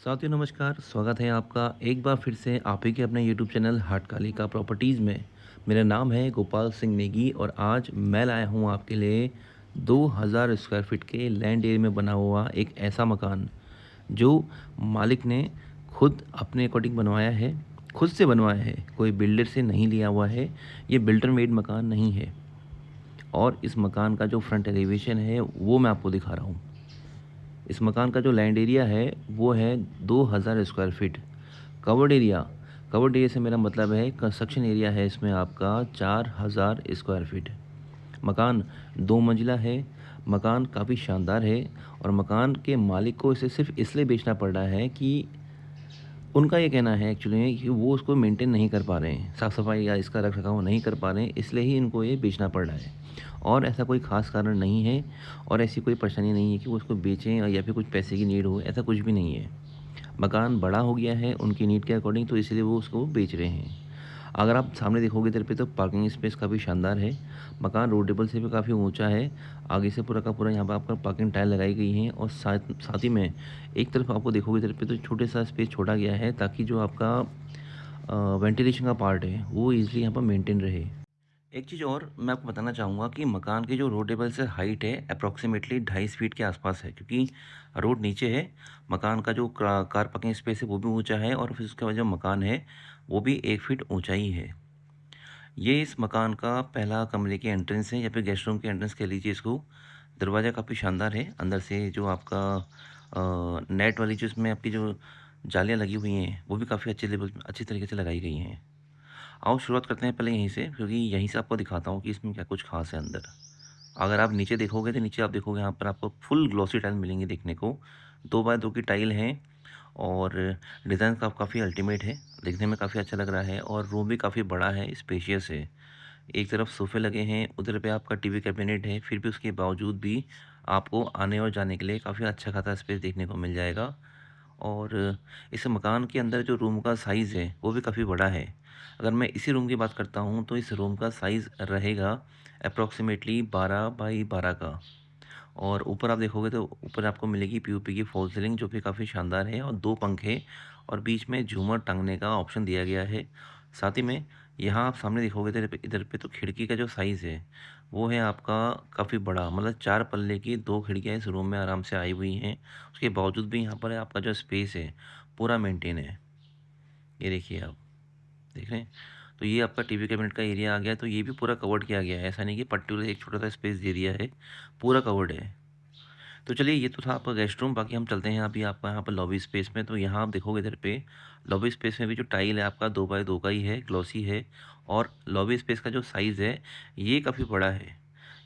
साथियों नमस्कार, स्वागत है आपका एक बार फिर से आप ही के अपने यूट्यूब चैनल हाटकालिका प्रॉपर्टीज़ में। मेरा नाम है गोपाल सिंह नेगी और आज मैं लाया हूँ आपके लिए 2000 स्क्वायर फीट के लैंड एरिया में बना हुआ एक ऐसा मकान जो मालिक ने खुद अपने अकॉर्डिंग बनवाया है, खुद से बनवाया है, कोई बिल्डर से नहीं लिया हुआ है। ये बिल्डर मेड मकान नहीं है और इस मकान का जो फ्रंट एलिवेशन है वो मैं आपको दिखा रहा हूँ। इस मकान का जो लैंड एरिया है वो है 2000 स्क्वायर फीट। कवर्ड एरिया से मेरा मतलब है कंस्ट्रक्शन एरिया है इसमें आपका 4000 स्क्वायर फीट। मकान 2 मंजिला है। मकान काफ़ी शानदार है और मकान के मालिक को इसे सिर्फ़ इसलिए बेचना पड़ रहा है कि उनका ये कहना है एक्चुअली में कि वो उसको मेंटेन नहीं कर पा रहे हैं, साफ़-सफ़ाई या इसका रख-रखाव नहीं कर पा रहे हैं, इसलिए ही इनको ये बेचना पड़ रहा है। और ऐसा कोई ख़ास कारण नहीं है और ऐसी कोई परेशानी नहीं है कि वो उसको बेचें या फिर कुछ पैसे की नीड हो, ऐसा कुछ भी नहीं है। मकान बड़ा हो गया है उनकी नीड के अकॉर्डिंग, तो इसलिए वो उसको बेच रहे हैं। अगर आप सामने देखोगे इधर पे तो पार्किंग स्पेस काफ़ी शानदार है। मकान रोड टेबल से भी काफ़ी ऊँचा है। आगे से पूरा का पूरा यहाँ पे आपका पार्किंग टाइल लगाई गई हैं और साथ साथ ही में एक तरफ आपको देखोगे इधर पे तो छोटे-सा स्पेस छोड़ा गया है ताकि जो आपका वेंटिलेशन का पार्ट है वो ईज़िली यहाँ पर मेंटेन रहे। एक चीज़ और मैं आपको बताना चाहूँगा कि मकान की जो रोड टेबल से हाइट है अप्रॉक्सिमेटली 2.5 फीट के आसपास है, क्योंकि रोड नीचे है। मकान का जो कार पार्किंग स्पेस है वो भी ऊंचा है और फिर उसके बाद जो मकान है वो भी 1 फीट ऊंचा ही है। ये इस मकान का पहला कमरे की एंट्रेंस है या फिर गेस्ट रूम की एंट्रेंस कह लीजिए इसको। दरवाज़ा काफ़ी शानदार है। अंदर से जो आपका नेट वाली जो इसमें आपकी जो जालियाँ लगी हुई हैं वो भी काफ़ी अच्छी तरीके से लगाई गई हैं। आओ शुरुआत करते हैं पहले यहीं से, क्योंकि यहीं से आपको दिखाता हूँ कि इसमें क्या कुछ ख़ास है अंदर। अगर आप नीचे देखोगे तो नीचे आप देखोगे यहाँ पर आपको फुल ग्लॉसी टाइल मिलेंगी देखने को। 2 बाय 2 की टाइल है और डिज़ाइन का काफ़ी अल्टीमेट है। देखने में काफ़ी अच्छा लग रहा है और रूम भी काफ़ी बड़ा है, स्पेशियस है। एक तरफ सोफ़े लगे हैं, उधर पे आपका टीवी कैबिनेट है, फिर भी उसके बावजूद भी आपको आने और जाने के लिए काफ़ी अच्छा खासा स्पेस देखने को मिल जाएगा। और इस मकान के अंदर जो रूम का साइज़ है वो भी काफ़ी बड़ा है। अगर मैं इसी रूम की बात करता हूँ तो इस रूम का साइज़ रहेगा अप्रॉक्सिमेटली 12 बाई 12 का। और ऊपर आप देखोगे तो ऊपर आपको मिलेगी पीओपी की फॉल सीलिंग जो कि काफ़ी शानदार है और 2 पंखे और बीच में झूमर टांगने का ऑप्शन दिया गया है। साथ ही में यहाँ आप सामने देखोगे इधर पे तो खिड़की का जो साइज़ है वो है आपका काफ़ी बड़ा, मतलब 4 पल्ले की 2 खिड़कियाँ इस रूम में आराम से आई हुई हैं। उसके बावजूद भी यहाँ पर आपका जो स्पेस है पूरा मेंटेन है। ये देखिए आप, देख रहे हैं? तो ये आपका टीवी कैबिनेट का एरिया आ गया, तो ये भी पूरा कवर्ड किया गया है। ऐसा नहीं कि पर्टिकुलर एक छोटा-सा स्पेस दे दिया है, पूरा कवर्ड है। तो चलिए ये तो था आपका गेस्ट रूम, बाकी हम चलते हैं अभी आपका यहाँ पर लॉबी स्पेस में। तो यहाँ आप देखोगे इधर पे लॉबी स्पेस में भी जो टाइल है आपका 2 बाय 2 का ही है, ग्लॉसी है। और लॉबी स्पेस का जो साइज़ है ये काफ़ी बड़ा है।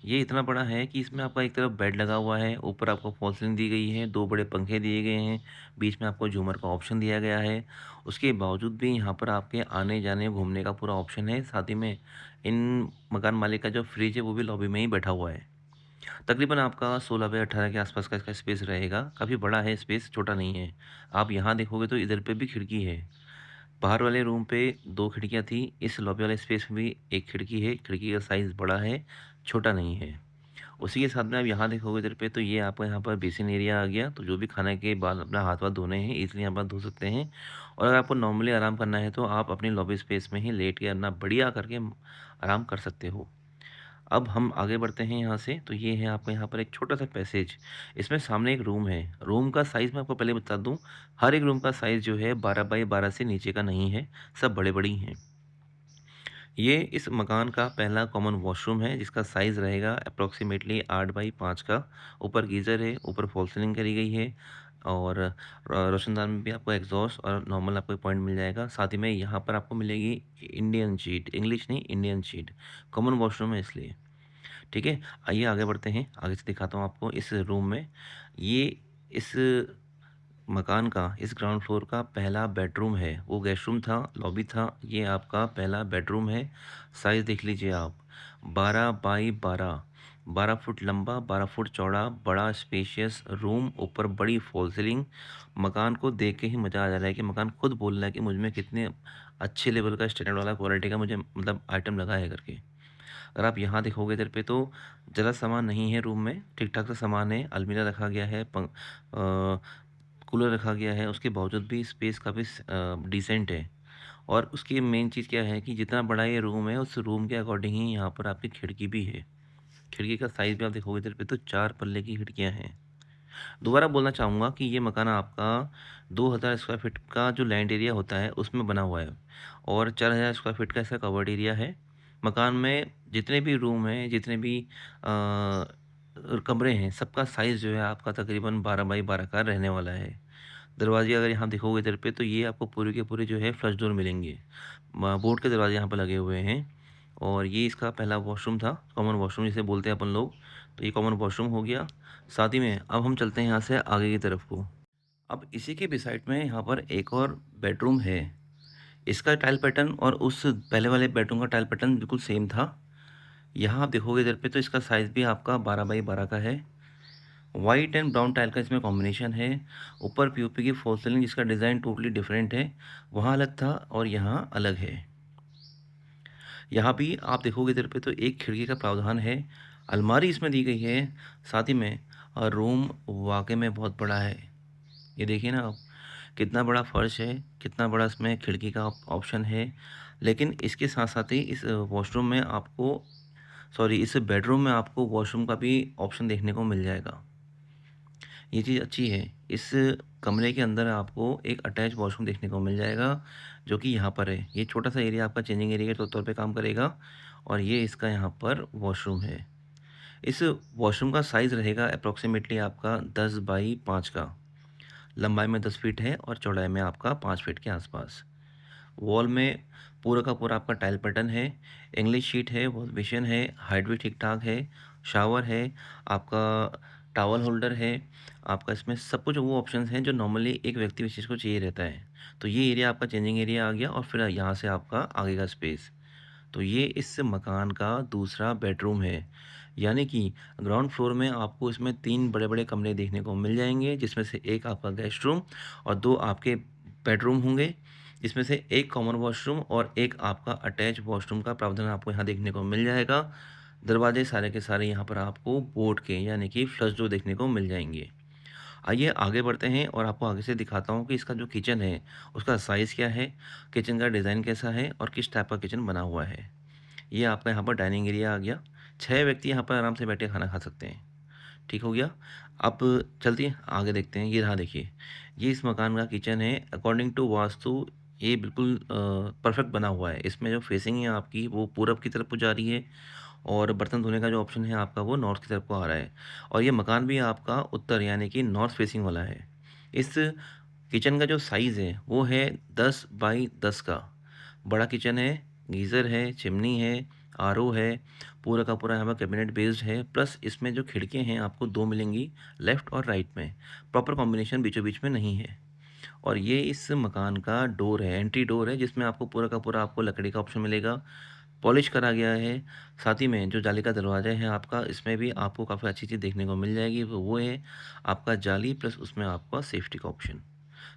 ये इतना बड़ा है कि इसमें आपका एक तरफ बेड लगा हुआ है, ऊपर आपको फॉल सीलिंग दी गई है, 2 बड़े पंखे दिए गए हैं, बीच में आपको झूमर का ऑप्शन दिया गया है। उसके बावजूद भी यहाँ पर आपके आने-जाने, घूमने का पूरा ऑप्शन है। साथ ही में इन मकान मालिक का जो फ्रिज है वो भी लॉबी में ही बैठा हुआ है। तकरीबन आपका 16 बाय 18 के आसपास का इसका स्पेस रहेगा। काफ़ी बड़ा है स्पेस, छोटा नहीं है। आप यहाँ देखोगे तो इधर पे भी खिड़की है। बाहर वाले रूम पे 2 खिड़कियाँ थी, इस लॉबी वाले स्पेस में भी 1 खिड़की है। खिड़की का साइज़ बड़ा है, छोटा नहीं है। उसी के साथ में आप यहाँ देखोगे इधर पे तो ये आपका यहाँ पर बेसिन एरिया आ गया, तो जो भी खाने के बाद अपना हाथ-वाथ धोने हैं ईज़िली यहाँ पर धो सकते हैं। और अगर आपको नॉर्मली आराम करना है तो आप अपनी लॉबी स्पेस में ही लेट के अपना बढ़िया करके आराम कर सकते हो। अब हम आगे बढ़ते हैं यहाँ से, तो ये है आपका यहाँ पर एक छोटा-सा पैसेज। इसमें सामने एक रूम है। रूम का साइज़ मैं आपको पहले बता दूँ, हर एक रूम का साइज़ जो है 12 बाई 12 से नीचे का नहीं है, सब बड़े-बड़ी हैं। ये इस मकान का पहला कॉमन वॉशरूम है जिसका साइज़ रहेगा अप्रॉक्सिमेटली 8 बाई 5 का। ऊपर गीज़र है, ऊपर फॉल सीलिंग करी गई है और रोशनदान में भी आपको एग्ज़ॉस्ट और नॉर्मल आपको पॉइंट मिल जाएगा। साथ ही में यहाँ पर आपको मिलेगी इंडियन शीट, इंग्लिश नहीं इंडियन शीट। कॉमन वॉशरूम है इसलिए। ठीक है? आइए आगे बढ़ते हैं। आगे से दिखाता हूँ आपको इस रूम में। ये इस मकान का इस ग्राउंड फ्लोर का पहला बेडरूम है। वो गेस्ट रूम था, लॉबी था, ये आपका पहला बेडरूम है। साइज़ देख लीजिए आप, 12 बाई 12, 12 फुट लंबा, 12 फुट चौड़ा, बड़ा स्पेशियस रूम, ऊपर बड़ी फॉल सीलिंग। मकान को देख के ही मज़ा आ जा रहा है कि मकान खुद बोल रहा है कि मुझ में कितने अच्छे लेवल का स्टैंडर्ड वाला क्वालिटी का मुझे मतलब आइटम लगा है करके। अगर आप यहाँ देखोगे इधर पे तो ज़्यादा सामान नहीं है रूम में, ठीक-ठाक सा सामान है, अलमीरा रखा गया है, कूलर रखा गया है, उसके बावजूद भी स्पेस काफ़ी डिसेंट है। और उसकी मेन चीज़ क्या है कि जितना बड़ा ये रूम है, उस रूम के अकॉर्डिंग ही यहाँ पर आपकी खिड़की भी है। खिड़की का साइज़ भी आप देखोगे इधर पे तो 4 पल्ले की खिड़कियाँ हैं। दोबारा बोलना चाहूँगा कि ये मकान आपका 2000 स्क्वायर फीट का जो लैंड एरिया होता है उसमें बना हुआ है और 4000 स्क्वायर फीट का इसका कवर्ड एरिया है। मकान में जितने भी रूम हैं, जितने भी कमरे हैं, सबका साइज़ जो है आपका तकरीबन 12 बाई 12 का रहने वाला है। दरवाजे अगर यहाँ देखोगे इधर पे तो ये आपको पूरे के पूरे जो है फ्लश डोर मिलेंगे। बोर्ड के दरवाजे यहाँ पर लगे हुए हैं और ये इसका पहला वॉशरूम था, कॉमन वॉशरूम जिसे बोलते हैं अपन लोग। तो ये कॉमन वॉशरूम हो गया। साथ ही में अब हम चलते हैं यहाँ से आगे की तरफ को। अब इसी के बिसाइड में यहाँ पर एक और बेडरूम है। इसका टाइल पैटर्न और उस पहले वाले बेडरूम का टाइल पैटर्न बिल्कुल सेम था। यहाँ आप देखोगे इधर पे तो इसका साइज़ भी आपका 12 बाई 12 का है। वाइट एंड ब्राउन टाइल का इसमें कॉम्बिनेशन है। ऊपर पीओपी की फॉल सीलिंग जिसका डिज़ाइन टोटली डिफरेंट है। वहाँ अलग था और यहाँ अलग है। यहाँ भी आप देखोगे इधर पे तो एक खिड़की का प्रावधान है। अलमारी इसमें दी गई है। साथ ही में रूम वाक़ई में बहुत बड़ा है। ये देखिए ना आप, कितना बड़ा फ़र्श है, कितना बड़ा इसमें खिड़की का ऑप्शन है। लेकिन इसके साथ-साथ ही इस वॉशरूम में आपको सॉरी इस बेडरूम में आपको वॉशरूम का भी ऑप्शन देखने को मिल जाएगा। ये चीज़ अच्छी है। इस कमरे के अंदर आपको एक अटैच वॉशरूम देखने को मिल जाएगा, जो कि यहाँ पर है। ये छोटा-सा एरिया आपका चेंजिंग एरिया के तौर पे काम करेगा और ये इसका यहाँ पर वॉशरूम है। इस वॉशरूम का साइज़ रहेगा अप्रॉक्सिमेटली आपका 10 बाई 5 का। लंबाई में 10 फीट है और चौड़ाई में आपका 5 फीट के आसपास। वॉल में पूरा का पूरा आपका टाइल पैटर्न है, इंग्लिश शीट है, वॉश बेसिन है, हाइट भी ठीक-ठाक है, शावर है, आपका टॉवल होल्डर है, आपका इसमें सब कुछ वो ऑप्शंस हैं जो नॉर्मली एक व्यक्ति विशेष को चाहिए रहता है। तो ये एरिया आपका चेंजिंग एरिया आ गया और फिर यहाँ से आपका आगे का स्पेस। तो ये इस मकान का दूसरा बेडरूम है। यानी कि ग्राउंड फ्लोर में आपको इसमें 3 बड़े-बड़े कमरे देखने को मिल जाएँगे, जिसमें से एक आपका गेस्ट रूम और 2 आपके बेडरूम होंगे। इसमें से एक कॉमन वॉशरूम और एक आपका अटैच वॉशरूम का प्रावधान आपको यहाँ देखने को मिल जाएगा। दरवाजे सारे के सारे यहाँ पर आपको बोर्ड के यानी कि फ्लश डोर देखने को मिल जाएँगे। आइए आगे बढ़ते हैं और आपको आगे से दिखाता हूँ कि इसका जो किचन है, उसका साइज़ क्या है, किचन का डिज़ाइन कैसा है और किस टाइप का किचन बना हुआ है। ये आपका यहाँ पर डाइनिंग एरिया आ गया। 6 व्यक्ति यहाँ पर आराम से बैठ के खाना खा सकते हैं। ठीक हो गया? अब चलते हैं आगे देखते हैं। ये रहा देखिए, ये इस मकान का किचन है। अकॉर्डिंग टू वास्तु ये बिल्कुल परफेक्ट बना हुआ है। इसमें जो फेसिंग है आपकी वो पूरब की तरफ को जा रही है और बर्तन धोने का जो ऑप्शन है आपका वो नॉर्थ की तरफ को आ रहा है और ये मकान भी आपका उत्तर यानी कि नॉर्थ फेसिंग वाला है। इस किचन का जो साइज़ है वो है 10 बाई 10 का। बड़ा किचन है, गीज़र है, चिमनी है, आरओ है, पूरा का पूरा यहाँ पर कैबिनेट बेस्ड है, प्लस इसमें जो खिड़कियाँ हैं आपको 2 मिलेंगी लेफ़्ट और राइट में। प्रॉपर कॉम्बिनेशन बीचों-बीच में नहीं है। और ये इस मकान का डोर है, एंट्री डोर है जिसमें आपको पूरा का पूरा आपको लकड़ी का ऑप्शन मिलेगा। पॉलिश करा गया है। साथ ही में जो जाली का दरवाज़ा है आपका इसमें भी आपको काफ़ी अच्छी चीज़ देखने को मिल जाएगी। वो है आपका जाली प्लस उसमें आपका सेफ्टी का ऑप्शन।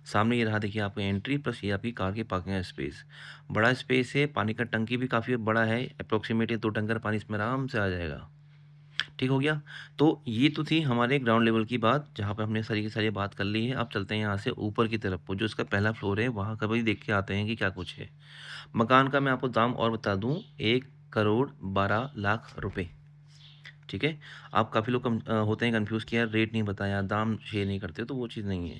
सामने ये रहा देखिए आपका एंट्री प्लस ये आपकी कार की पार्किंग का स्पेस। बड़ा स्पेस है, पानी का टंकी भी काफ़ी बड़ा है, अप्रॉक्सिमेटली 2 टैंकर पानी इसमें आराम से आ जाएगा। ठीक हो गया? तो ये तो थी हमारे ग्राउंड लेवल की बात, जहाँ पे हमने सारी की सारी बात कर ली है। अब चलते हैं यहाँ से ऊपर की तरफ को, जो इसका पहला फ्लोर है, वहाँ का भी देख के आते हैं कि क्या कुछ है। मकान का मैं आपको दाम और बता दूँ, 1 करोड़ 12 लाख रुपए। ठीक है? आप काफ़ी लोग होते हैं कन्फ्यूज़ कि यार रेट नहीं बताया, दाम शेयर नहीं करते, तो वो चीज़ नहीं है।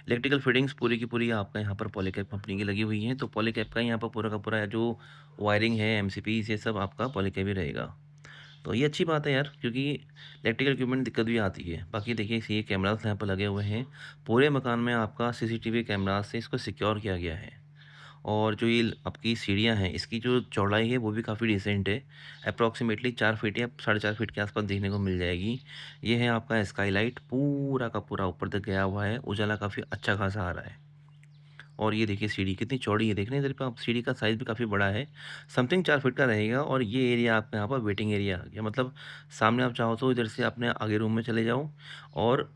इलेक्ट्रिकल फिटिंग्स पूरी की पूरी आपका यहाँ पर पॉलीकैब कंपनी की लगी हुई हैं, तो पॉलीकैब का यहाँ पर पूरा का पूरा जो वायरिंग है, एमसीपीज़ ये सब आपका पॉलीकैब ही रहेगा। तो ये अच्छी बात है यार, क्योंकि इलेक्ट्रिकल इक्विपमेंट दिक्कत भी आती है। बाकी देखिए ये कैमरास यहाँ पर लगे हुए हैं। पूरे मकान में आपका सीसीटीवी कैमरास से इसको सिक्योर किया गया है। और जो ये आपकी सीढ़ियाँ हैं, इसकी जो चौड़ाई है वो भी काफ़ी डिसेंट है। अप्रॉक्सिमेटली 4 फीट या साढ़े 4 फीट के आसपास देखने को मिल जाएगी। ये है आपका स्काईलाइट पूरा का पूरा ऊपर तक गया हुआ है। उजाला काफ़ी अच्छा खासा आ रहा है। और ये देखिए सीढ़ी कितनी चौड़ी है, देख रहे हैं इधर पे आप, सीढ़ी का साइज़ भी काफ़ी बड़ा है। समथिंग 4 फीट का रहेगा और ये एरिया आपका यहाँ पर वेटिंग एरिया आ गया। मतलब सामने आप चाहो तो इधर से अपने आगे रूम में चले जाओ और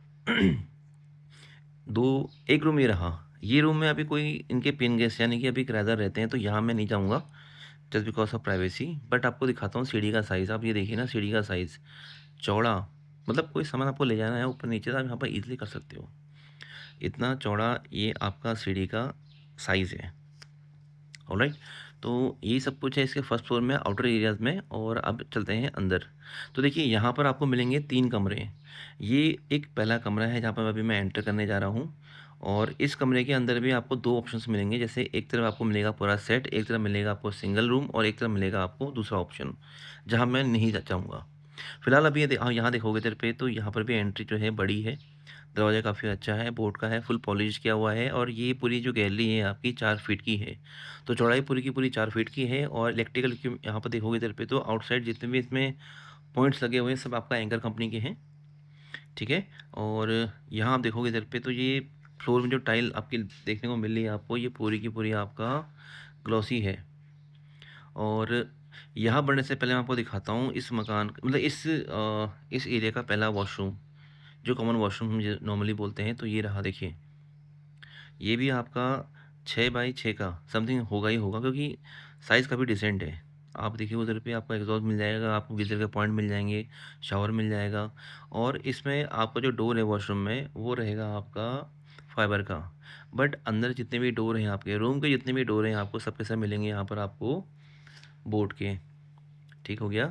2 एक रूम ये रहा। ये रूम में अभी कोई इनके पेइंग गेस्ट यानी कि अभी किराएदार रहते हैं, तो यहाँ मैं नहीं जाऊँगा just because of privacy. But आपको दिखाता हूँ सीढ़ी का साइज़। आप ये देखिए ना सीढ़ी का साइज़, चौड़ा, मतलब कोई सामान आपको ले जाना है ऊपर-नीचे तो आप यहाँ पर ईज़िली कर सकते हो। इतना चौड़ा ये आपका सीढ़ी का साइज़ है। ऑलराइट, तो यही सब कुछ है इसके फर्स्ट फ्लोर में, आउटर एरियाज़ में। और अब चलते हैं अंदर। तो देखिए यहाँ पर आपको मिलेंगे 3 कमरे। ये एक पहला कमरा है जहाँ पर अभी मैं एंटर करने जा रहा हूँ, और इस कमरे के अंदर भी आपको 2 ऑप्शंस मिलेंगे। जैसे एक तरफ आपको मिलेगा पूरा सेट, एक तरफ मिलेगा आपको सिंगल रूम, और एक तरफ मिलेगा आपको दूसरा ऑप्शन, जहाँ मैं नहीं चाहूँगा। फिलहाल अभी यहाँ देखोगे इधर पे, तो यहाँ पर भी एंट्री जो है बड़ी है। दरवाज़ा काफ़ी अच्छा है, बोर्ड का है, फुल पॉलिश किया हुआ है, और ये पूरी जो गैलरी है आपकी 4 फीट की है। तो चौड़ाई पूरी की पूरी 4 फीट की है, और इलेक्ट्रिकल की यहाँ पर देखोगे इधर पे, तो आउटसाइड जितने भी इसमें पॉइंट्स लगे हुए हैं सब आपका एंकर कंपनी के हैं, ठीक है। और यहाँ आप देखोगे इधर पे, तो ये फ्लोर में जो टाइल आपकी देखने को मिल रही है आपको, ये पूरी की पूरी आपका ग्लॉसी है। और यहाँ बढ़ने से पहले मैं आपको दिखाता हूँ इस मकान मतलब इस एरिया का पहला वॉशरूम, जो कॉमन वॉशरूम हम नॉर्मली बोलते हैं। तो ये रहा, देखिए ये भी आपका 6 बाई 6 का समथिंग होगा ही होगा, क्योंकि साइज़ काफ़ी डिसेंट है। आप देखिए उधर पे आपको एग्जॉस्ट मिल जाएगा, आपको गीज़र के पॉइंट मिल जाएंगे, शावर मिल जाएगा। और इसमें आपका जो डोर है वॉशरूम में, वो रहेगा आपका फाइबर का। बट अंदर जितने भी डोर हैं आपके रूम के, जितने भी डोर हैं आपको सबके सब मिलेंगे यहाँ पर आपको बोर्ड के। ठीक हो गया।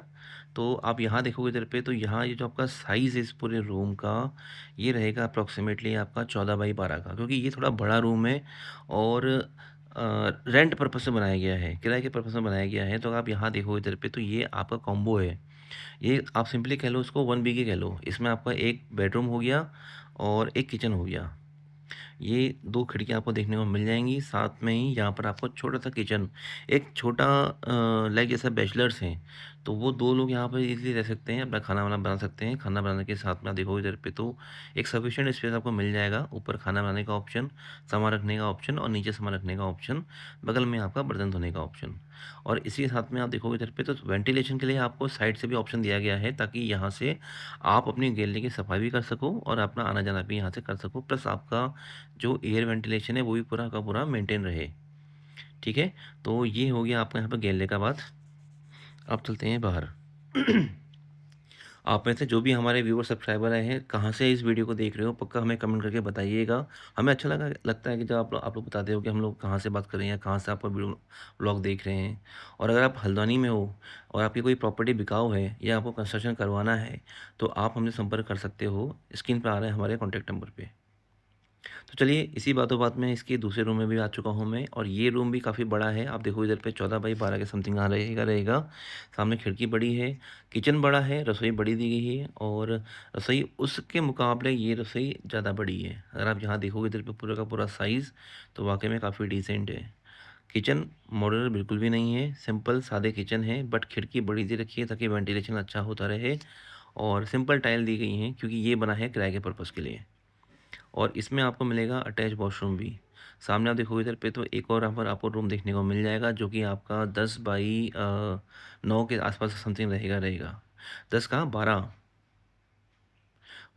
तो आप यहाँ देखोगे इधर पे, तो यहाँ ये जो आपका साइज़ है इस पूरे रूम का, ये रहेगा अप्रॉक्सीमेटली आपका 14 बाई 12 का, क्योंकि ये थोड़ा बड़ा रूम है। और रेंट पर्पज़ से बनाया गया है, किराए के पर्पज़ से बनाया गया है। तो आप यहाँ देखो इधर पे, तो ये आपका कॉम्बो है। ये आप सिंपली कह लो उसको 1 बीघे कह लो। इसमें आपका एक बेडरूम हो गया और एक किचन हो गया। ये 2 खिड़कियाँ आपको देखने को मिल जाएँगी। साथ में ही यहाँ पर आपको छोटा-सा किचन, एक छोटा लाइक जैसे बैचलर्स हैं, तो वो 2 लोग यहाँ पर ईज़िली रह सकते हैं, अपना खाना-वाना बना सकते हैं। खाना बनाने के साथ में आप देखोगे इधर पे, तो एक सफिशिएंट स्पेस आपको मिल जाएगा। ऊपर खाना बनाने का ऑप्शन, सामान रखने का ऑप्शन, और नीचे सामान रखने का ऑप्शन, बगल में आपका बर्तन धोने का ऑप्शन। और इसी के साथ में आप देखोगे इधर पे, तो वेंटिलेशन के लिए आपको साइड से भी ऑप्शन दिया गया है, ताकि यहाँ से आप अपनी गैलरी की सफाई भी कर सको और अपना आना-जाना भी यहाँ से कर सको। प्लस आपका जो एयर वेंटिलेशन है वो भी पूरा का पूरा मेंटेन रहे, ठीक है। तो ये हो गया आपका यहाँ पर गैलरी का बात। अब चलते हैं बाहर। आप में से जो भी हमारे व्यूअर सब्सक्राइबर आए हैं, कहाँ से इस वीडियो को देख रहे हो, पक्का हमें कमेंट करके बताइएगा। हमें अच्छा लगता है कि जब आप लोग बताते हो कि हम लोग कहाँ से बात कर रहे हैं, कहाँ से आप वीडियो व्लॉग देख रहे हैं। और अगर आप हल्द्वानी में हो और आपकी कोई प्रॉपर्टी बिकाऊ है या आपको कंस्ट्रक्शन करवाना है, तो आप हमसे संपर्क कर सकते हो। स्क्रीन पर आ रहे हैं हमारे कॉन्टैक्ट नंबर पे। तो चलिए इसी बातों बात में इसके दूसरे रूम में भी आ चुका हूँ मैं, और ये रूम भी काफ़ी बड़ा है। आप देखो इधर पे 14 बाई 12 के समथिंग आ रहेगा। सामने खिड़की बड़ी है, किचन बड़ा है, रसोई बड़ी दी गई है, और रसोई उसके मुकाबले ये रसोई ज़्यादा बड़ी है। अगर आप यहाँ देखोगे इधर पे पूरा का पूरा साइज़, तो वाकई में काफ़ी डिसेंट है। किचन मॉड्यूलर बिल्कुल भी नहीं है, सिंपल सादे किचन है, बट खिड़की बड़ी सी रखी है ताकि वेंटिलेशन अच्छा होता रहे। और सिंपल टाइल दी गई हैं, क्योंकि ये बना है किराए के पर्पज़ के लिए। और इसमें आपको मिलेगा अटैच वॉशरूम भी। सामने आप देखोगे इधर पे, तो एक और यहाँ पर आपको रूम देखने को मिल जाएगा, जो कि आपका 10 बाई 9 के आसपास समथिंग रहेगा। 10 कहाँ, 12,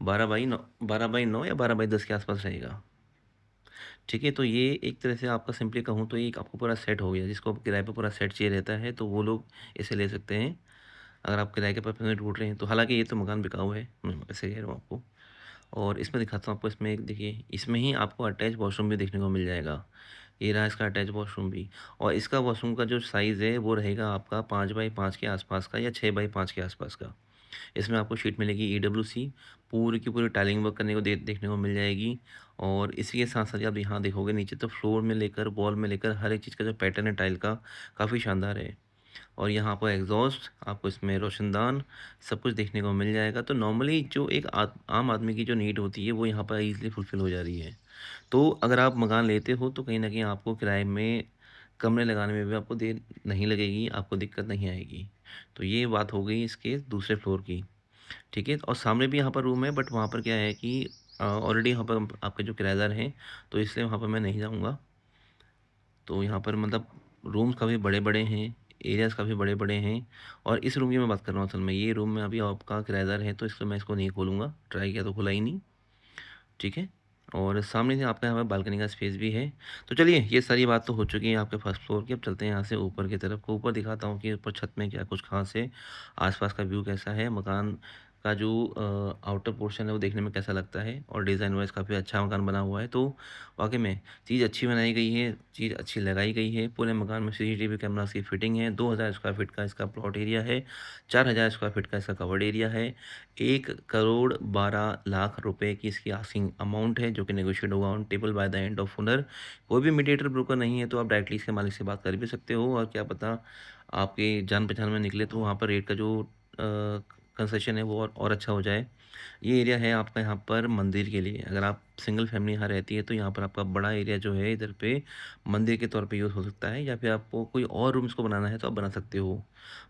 12 बाई 9 या 12 बाई 10 के आसपास रहेगा, ठीक है। तो ये एक तरह से आपका सिंपली कहूँ तो ये एक आपको पूरा सेट हो गया। जिसको किराए पे पूरा सेट चाहिए रहता है, तो वो लोग इसे ले सकते हैं, अगर आप किराए के पर्पज़ में ढूंढ रहे हैं तो। हालांकि ये तो मकान बिकाऊ है, मैं ऐसे कह रहा हूँ आपको। और इसमें दिखाता हूँ आपको, इसमें एक देखिए, इसमें ही आपको अटैच वॉशरूम भी देखने को मिल जाएगा। ये रहा इसका अटैच वॉशरूम भी। और इसका वॉशरूम का जो साइज़ है वो रहेगा आपका 5 बाई 5 के आसपास का, या 6 बाई 5 के आसपास का। इसमें आपको शीट मिलेगी EWC, पूरी की पूरी टाइलिंग वर्क करने को देखने को मिल जाएगी। और इसी के साथ साथ आप यहाँ देखोगे नीचे, तो फ्लोर में लेकर वॉल में लेकर हर एक चीज़ का जो पैटर्न है टाइल का, काफ़ी शानदार है। और यहाँ आपको एग्जॉस्ट, आपको इसमें रोशनदान, सब कुछ देखने को मिल जाएगा। तो नॉर्मली जो एक आम आदमी की जो नीड होती है, वो यहाँ पर ईज़िली फुलफ़िल हो जा रही है। तो अगर आप मकान लेते हो, तो कहीं न कहीं आपको किराए में कमरे लगाने में भी आपको देर नहीं लगेगी, आपको दिक्कत नहीं आएगी। तो ये बात हो गई इसके दूसरे फ्लोर की, ठीक है। और सामने भी यहाँ पर रूम है, बट वहाँ पर क्या है कि ऑलरेडी यहाँ पर आपके जो किराएदार हैं, तो इसलिए वहाँ पर मैं नहीं जाऊँगा। तो यहाँ पर मतलब रूम्स काफ़ी बड़े-बड़े हैं, एरियाज़ काफ़ी बड़े-बड़े हैं। और इस रूम की मैं बात कर रहा हूँ असल में, ये रूम में अभी आपका किराएदार है, तो इसलिए मैं इसको नहीं खोलूँगा, ट्राई किया तो खुला ही नहीं, ठीक है। और सामने से आपका यहाँ पे बालकनी का स्पेस भी है। तो चलिए, ये सारी बात तो हो चुकी है आपके फर्स्ट फ्लोर की। अब चलते हैं यहाँ से ऊपर की तरफ को। ऊपर दिखाता हूँ कि ऊपर छत में क्या कुछ ख़ास है, आस-पास का व्यू कैसा है। मकान का जो आउटर पोर्शन है वो देखने में कैसा लगता है और डिज़ाइन वाइज़ काफ़ी अच्छा मकान बना हुआ है। तो वाक़ई में चीज़ अच्छी बनाई गई है, चीज़ अच्छी लगाई गई है। पूरे मकान में सीसीटीवी कैमरास की फिटिंग है। 2000 स्क्वायर फीट का इसका प्लॉट एरिया है। 4000 स्क्वायर फीट का इसका कवर्ड एरिया है। 1 करोड़ 12 लाख रुपए की इसकी आस्किंग अमाउंट है, जो कि नेगोशिएट होगा on table by the end of owner. कोई भी मीडिएटर ब्रोकर नहीं है, तो आप डायरेक्टली इसके मालिक से बात कर भी सकते हो और क्या पता आपके जान-पहचान में निकले तो वहाँ पर रेट का जो कंसेशन है वो और अच्छा हो जाए। ये एरिया है आपका यहाँ पर मंदिर के लिए। अगर आप सिंगल फैमिली यहाँ रहती है तो यहाँ पर आपका बड़ा एरिया जो है इधर पे मंदिर के तौर पे यूज़ हो सकता है, या फिर आपको कोई और रूम्स को बनाना है तो आप बना सकते हो।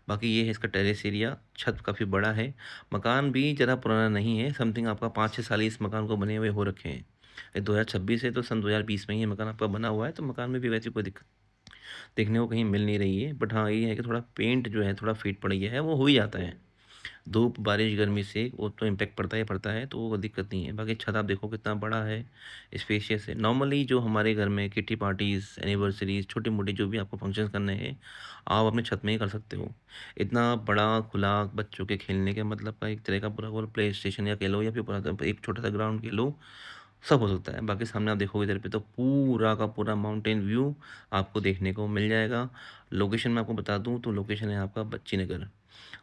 बाकी ये है इसका टेरेस एरिया, छत काफ़ी बड़ा है। मकान भी ज़्यादा पुराना नहीं है, समथिंग आपका 5-6 साल ही इस मकान को बने हुए हो रखे हैं। ये 2026 है तो सन 2020 में ही ये मकान आपका बना हुआ है, तो मकान में भी वैसी कोई दिक्कत देखने को कहीं मिल नहीं रही है। बट हाँ, ये है कि थोड़ा पेंट जो है थोड़ा फेड पड़ गया है, वो हो ही जाता है। धूप, बारिश, गर्मी से वो तो इम्पैक्ट पड़ता ही पड़ता है, तो वो दिक्कत नहीं है। बाकी छत आप देखो कितना बड़ा है, स्पेशियस है। नॉर्मली जो हमारे घर में किटी पार्टीज़, एनिवर्सरीज़, छोटे-मोटे जो भी आपको फंक्शंस करने हैं, आप अपने छत में ही कर सकते हो। इतना बड़ा खुला बच्चों के खेलने के मतलब का एक तरह का पूरा वो प्ले स्टेशन या कह लो, या फिर पूरा एक छोटा-सा ग्राउंड कह लो, सब हो सकता है। बाकी सामने आप देखोगे इधर पे तो पूरा का पूरा माउंटेन व्यू आपको देखने को मिल जाएगा। लोकेशन मैं आपको बता दूँ तो लोकेशन है आपका बच्ची नगर,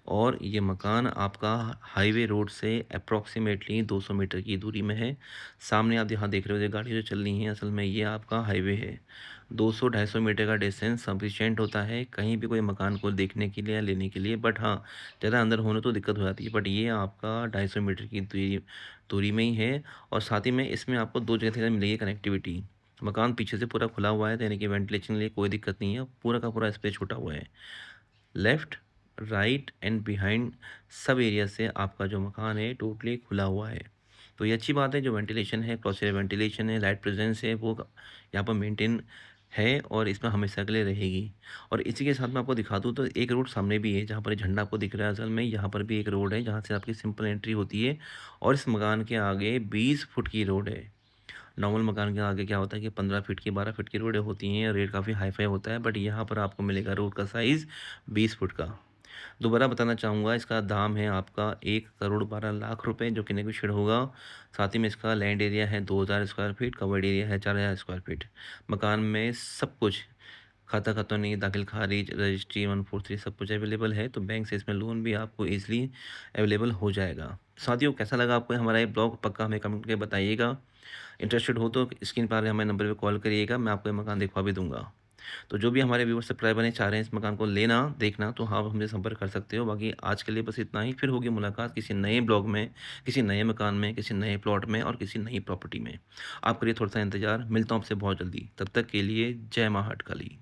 और ये मकान आपका हाईवे रोड से अप्रॉक्सिमेटली 200 मीटर की दूरी में है। सामने आप यहाँ देख रहे हो ये गाड़ी जो चल रही है, असल में ये आपका हाईवे है। 200-250 मीटर का डिस्टेंस सफिशिएंट होता है कहीं भी कोई मकान को देखने के लिए या लेने के लिए। बट हाँ, ज़्यादा अंदर होने तो दिक्कत हो जाती है। बट ये आपका 250 मीटर की दूरी दूरी में ही है, और साथ ही में इसमें आपको 2 जगह से मिलेगी कनेक्टिविटी। मकान पीछे से पूरा खुला हुआ है, तो यानी कि वेंटिलेशन के लिए कोई दिक्कत नहीं है। पूरा का पूरा स्पेस छूटा हुआ है। लेफ्ट, राइट एंड बिहाइंड सब एरिया से आपका जो मकान है टोटली खुला हुआ है। तो ये अच्छी बात है, जो वेंटिलेशन है, क्रॉस एयर वेंटिलेशन है, लाइट प्रेजेंस है, वो यहाँ पर मेंटेन है और इसमें हमेशा के लिए रहेगी। और इसी के साथ मैं आपको दिखा दूँ तो एक रोड सामने भी है, जहाँ पर ये झंडा आपको दिख रहा है, असल में यहाँ पर भी एक रोड है जहाँ से आपकी सिंपल एंट्री होती है, और इस मकान के आगे 20 फुट की रोड है। नॉर्मल मकान के आगे क्या होता है कि 15 फीट की, 12 फीट की रोडें होती हैं, रेट काफ़ी हाई-फाई होता है, बट यहाँ पर आपको मिलेगा रोड का साइज़ 20 फुट का। दोबारा बताना चाहूँगा, इसका दाम है आपका 1 करोड़ 12 लाख रुपए, जो कि नेगोशिएट होगा। साथ ही में इसका लैंड एरिया है 2000 स्क्वायर फीट, कवर्ड एरिया है 4000 स्क्वायर फीट। मकान में सब कुछ, खाता खतौनी, दाखिल खारिज, रजिस्ट्री 143 सब कुछ अवेलेबल है, तो बैंक से इसमें लोन भी आपको ईज़िली अवेलेबल हो जाएगा। साथियों, कैसा लगा आपको हमारा ये ब्लॉग, पक्का हमें कमेंट करके बताइएगा। इंटरेस्टेड हो तो स्क्रीन पर आ रहे हमारे नंबर पे कॉल करिएगा, मैं आपको ये मकान दिखवा भी दूँगा। तो जो भी हमारे व्यूअर्स सब्सक्राइबर हैं, चाह रहे हैं इस मकान को लेना, देखना, तो आप हमसे संपर्क कर सकते हो। बाकी आज के लिए बस इतना ही, फिर होगी मुलाकात किसी नए ब्लॉग में, किसी नए मकान में, किसी नए प्लॉट में और किसी नई प्रॉपर्टी में। आप करिए थोड़ा-सा इंतज़ार, मिलता हूँ आपसे बहुत जल्दी। तब तक के लिए जय माँ हाटकाली।